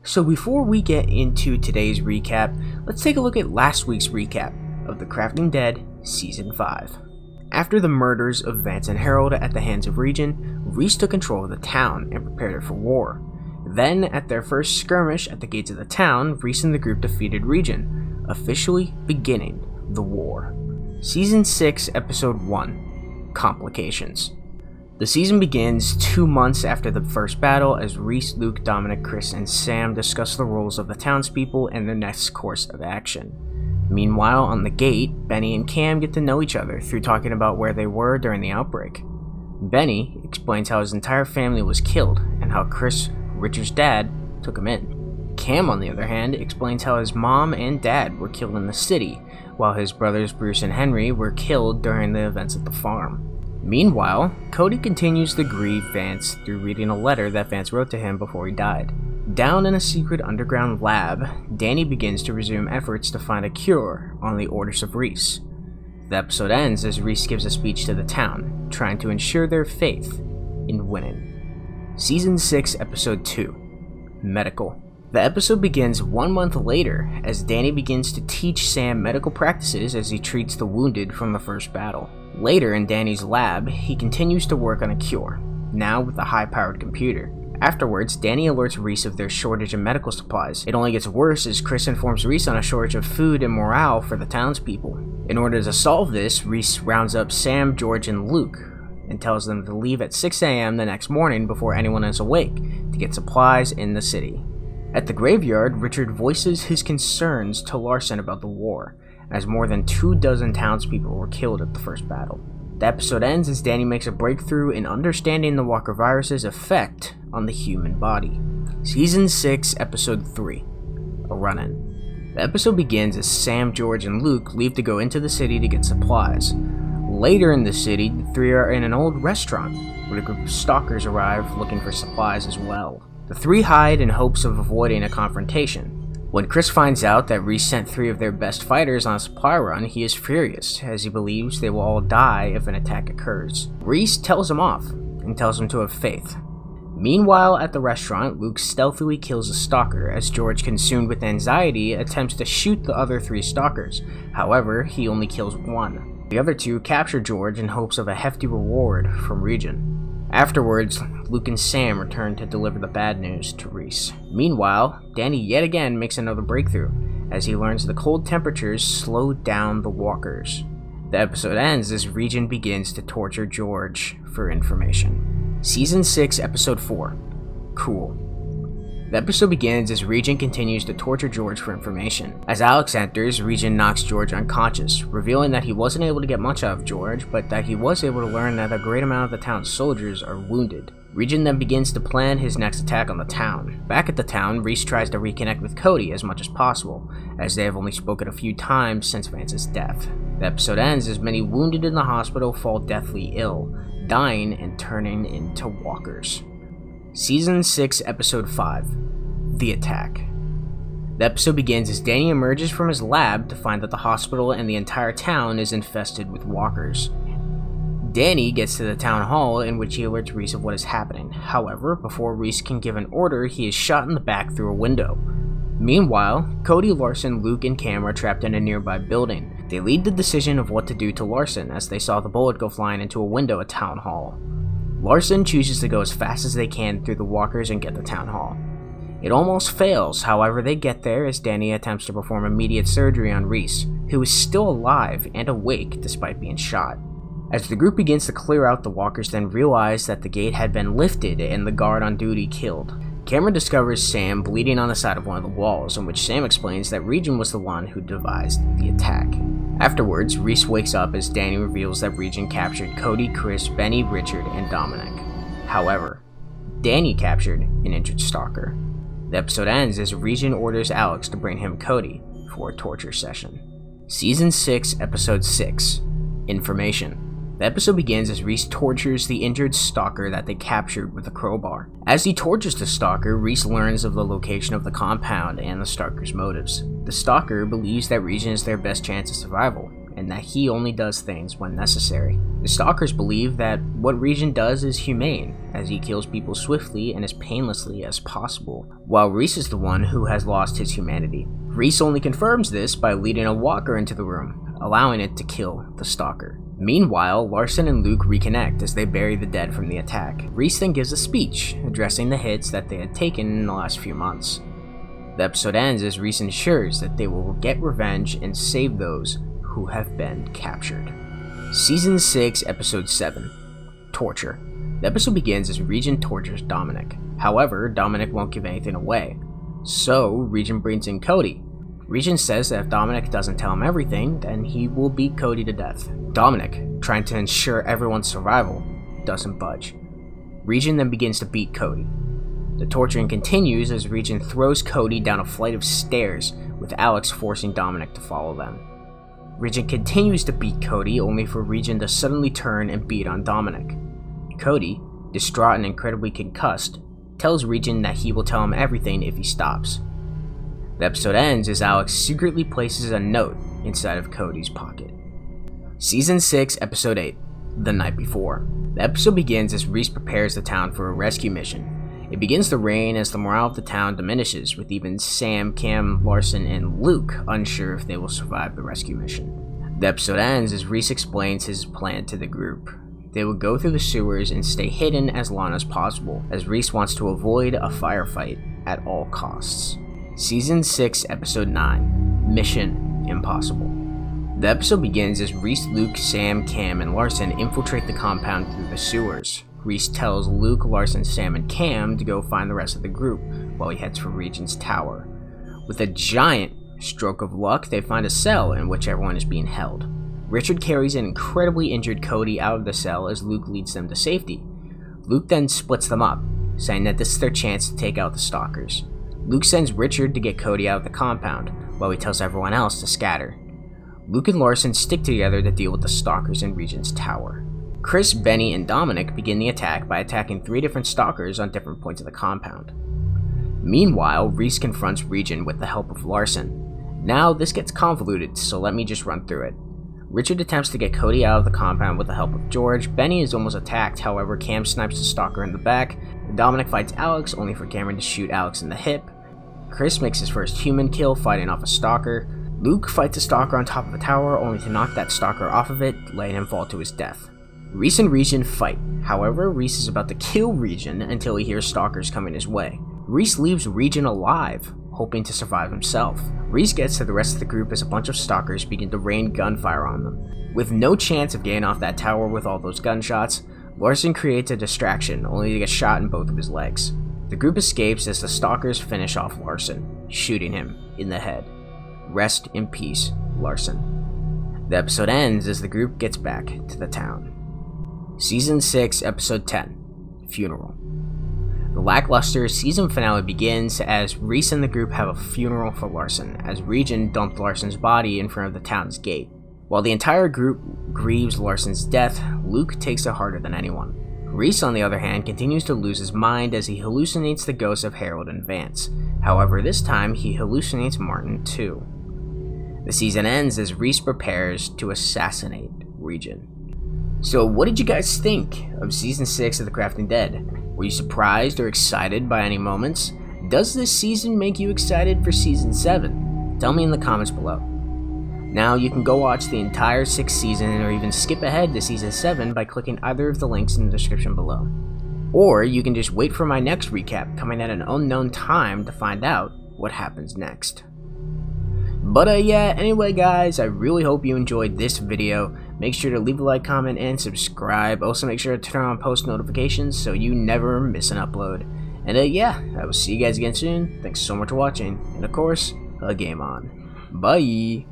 So before we get into today's recap, let's take a look at last week's recap of The Crafting Dead Season 5. After the murders of Vance and Harold at the hands of Regen, Reese took control of the town and prepared it for war. Then, at their first skirmish at the gates of the town, Reese and the group defeated Regen, officially beginning the war. Season 6, Episode 1, Complications. The season begins 2 months after the first battle as Reese, Luke, Dominic, Chris, and Sam discuss the roles of the townspeople and their next course of action. Meanwhile, on the gate, Benny and Cam get to know each other through talking about where they were during the outbreak. Benny explains how his entire family was killed and how Chris, Richard's dad, took him in. Cam, on the other hand, explains how his mom and dad were killed in the city, while his brothers Bruce and Henry were killed during the events at the farm. Meanwhile, Cody continues to grieve Vance through reading a letter that Vance wrote to him before he died. Down in a secret underground lab, Danny begins to resume efforts to find a cure on the orders of Reese. The episode ends as Reese gives a speech to the town, trying to ensure their faith in winning. Season 6, Episode 2, Medical. The episode begins 1 month later as Danny begins to teach Sam medical practices as he treats the wounded from the first battle. Later in Danny's lab, he continues to work on a cure, now with a high-powered computer. Afterwards, Danny alerts Reese of their shortage of medical supplies. It only gets worse as Chris informs Reese on a shortage of food and morale for the townspeople. In order to solve this, Reese rounds up Sam, George, and Luke, and tells them to leave at 6 a.m. the next morning before anyone is awake to get supplies in the city. At the graveyard, Richard voices his concerns to Larson about the war, as more than 24 townspeople were killed at the first battle. The episode ends as Danny makes a breakthrough in understanding the Walker virus's effect on the human body. Season 6, Episode 3, A Run-In. The episode begins as Sam, George, and Luke leave to go into the city to get supplies. Later in the city, the three are in an old restaurant, where a group of stalkers arrive looking for supplies as well. The three hide in hopes of avoiding a confrontation. When Chris finds out that Reese sent 3 of their best fighters on a supply run, he is furious, as he believes they will all die if an attack occurs. Reese tells him off, and tells him to have faith. Meanwhile, at the restaurant, Luke stealthily kills a stalker, as George, consumed with anxiety, attempts to shoot the other 3 stalkers. However, he only kills 1. The other 2 capture George in hopes of a hefty reward from Regen. Afterwards, Luke and Sam return to deliver the bad news to Reese. Meanwhile, Danny yet again makes another breakthrough, as he learns the cold temperatures slow down the walkers. The episode ends as Regen begins to torture George for information. Season 6, Episode 4, Cool. The episode begins as Regen continues to torture George for information. As Alex enters, Regen knocks George unconscious, revealing that he wasn't able to get much out of George, but that he was able to learn that a great amount of the town's soldiers are wounded. Regen then begins to plan his next attack on the town. Back at the town, Reese tries to reconnect with Cody as much as possible, as they have only spoken a few times since Vance's death. The episode ends as many wounded in the hospital fall deathly ill, dying and turning into walkers. Season 6, Episode 5, The Attack. The episode begins as Danny emerges from his lab to find that the hospital and the entire town is infested with walkers. Danny gets to the town hall, in which he alerts Reese of what is happening. However, before Reese can give an order, he is shot in the back through a window. Meanwhile, Cody, Larson, Luke, and Cam are trapped in a nearby building. They lead the decision of what to do to Larson as they saw the bullet go flying into a window at Town Hall. Larson chooses to go as fast as they can through the walkers and get to Town Hall. It almost fails, however they get there as Danny attempts to perform immediate surgery on Reese, who is still alive and awake despite being shot. As the group begins to clear out, the walkers then realize that the gate had been lifted and the guard on duty killed. Cameron discovers Sam bleeding on the side of one of the walls, in which Sam explains that Regen was the one who devised the attack. Afterwards, Reese wakes up as Danny reveals that Regen captured Cody, Chris, Benny, Richard, and Dominic. However, Danny captured an injured stalker. The episode ends as Regen orders Alex to bring him Cody for a torture session. Season 6, Episode 6, Information. The episode begins as Reese tortures the injured stalker that they captured with a crowbar. As he tortures the stalker, Reese learns of the location of the compound and the stalker's motives. The stalker believes that Regen is their best chance of survival, and that he only does things when necessary. The Stalkers believe that what Region does is humane, as he kills people swiftly and as painlessly as possible, while Reese is the one who has lost his humanity. Reese only confirms this by leading a walker into the room, allowing it to kill the Stalker. Meanwhile, Larson and Luke reconnect as they bury the dead from the attack. Reese then gives a speech, addressing the hits that they had taken in the last few months. The episode ends as Reese ensures that they will get revenge and save those who have been captured. Season 6, Episode 7, Torture. The episode begins as Region tortures Dominic. However, Dominic won't give anything away, so Region brings in Cody. Region says that if Dominic doesn't tell him everything, then he will beat Cody to death. Dominic, trying to ensure everyone's survival, doesn't budge. Region then begins to beat Cody. The torturing continues as Region throws Cody down a flight of stairs, with Alex forcing Dominic to follow them. Region continues to beat Cody, only for Region to suddenly turn and beat on Dominic. Cody, distraught and incredibly concussed, tells Region that he will tell him everything if he stops. The episode ends as Alex secretly places a note inside of Cody's pocket. Season 6, Episode 8, The Night Before. The episode begins as Reese prepares the town for a rescue mission. It begins to rain as the morale of the town diminishes, with even Sam, Cam, Larson, and Luke unsure if they will survive the rescue mission. The episode ends as Reese explains his plan to the group. They will go through the sewers and stay hidden as long as possible, as Reese wants to avoid a firefight at all costs. Season 6, Episode 9, Mission Impossible. The episode begins as Reese, Luke, Sam, Cam, and Larson infiltrate the compound through the sewers. Reese tells Luke, Larson, Sam, and Cam to go find the rest of the group while he heads for Region's tower. With a giant stroke of luck, they find a cell in which everyone is being held. Richard carries an incredibly injured Cody out of the cell as Luke leads them to safety. Luke then splits them up, saying that this is their chance to take out the Stalkers. Luke sends Richard to get Cody out of the compound, while he tells everyone else to scatter. Luke and Larson stick together to deal with the Stalkers in Region's tower. Chris, Benny, and Dominic begin the attack by attacking 3 different Stalkers on different points of the compound. Meanwhile, Reese confronts Region with the help of Larson. Now, this gets convoluted, so let me just run through it. Richard attempts to get Cody out of the compound with the help of George. Benny is almost attacked, however Cam snipes the Stalker in the back. Dominic fights Alex, only for Cameron to shoot Alex in the hip. Chris makes his first human kill fighting off a Stalker. Luke fights a Stalker on top of a tower, only to knock that Stalker off of it, letting him fall to his death. Reese and Region fight. However, Reese is about to kill Region until he hears Stalkers coming his way. Reese leaves Region alive, hoping to survive himself. Reese gets to the rest of the group as a bunch of Stalkers begin to rain gunfire on them. With no chance of getting off that tower with all those gunshots, Larson creates a distraction, only to get shot in both of his legs. The group escapes as the Stalkers finish off Larson, shooting him in the head. Rest in peace, Larson. The episode ends as the group gets back to the town. Season 6, Episode 10, Funeral. The lackluster season finale begins as Reese and the group have a funeral for Larson, as Region dumped Larson's body in front of the town's gate. While the entire group grieves Larson's death, Luke takes it harder than anyone. Reese, on the other hand, continues to lose his mind as he hallucinates the ghosts of Harold and Vance. However, this time he hallucinates Martin too. The season ends as Reese prepares to assassinate Region. So what did you guys think of Season 6 of The Crafting Dead? Were you surprised or excited by any moments? Does this season make you excited for Season 7? Tell me in the comments below. Now you can go watch the entire 6th season or even skip ahead to Season 7 by clicking either of the links in the description below. Or you can just wait for my next recap coming at an unknown time to find out what happens next. But yeah, anyway guys, I really hope you enjoyed this video. Make sure to leave a like, comment, and subscribe. Also make sure to turn on post notifications so you never miss an upload. And yeah, I will see you guys again soon. Thanks so much for watching, and of course, game on. Bye!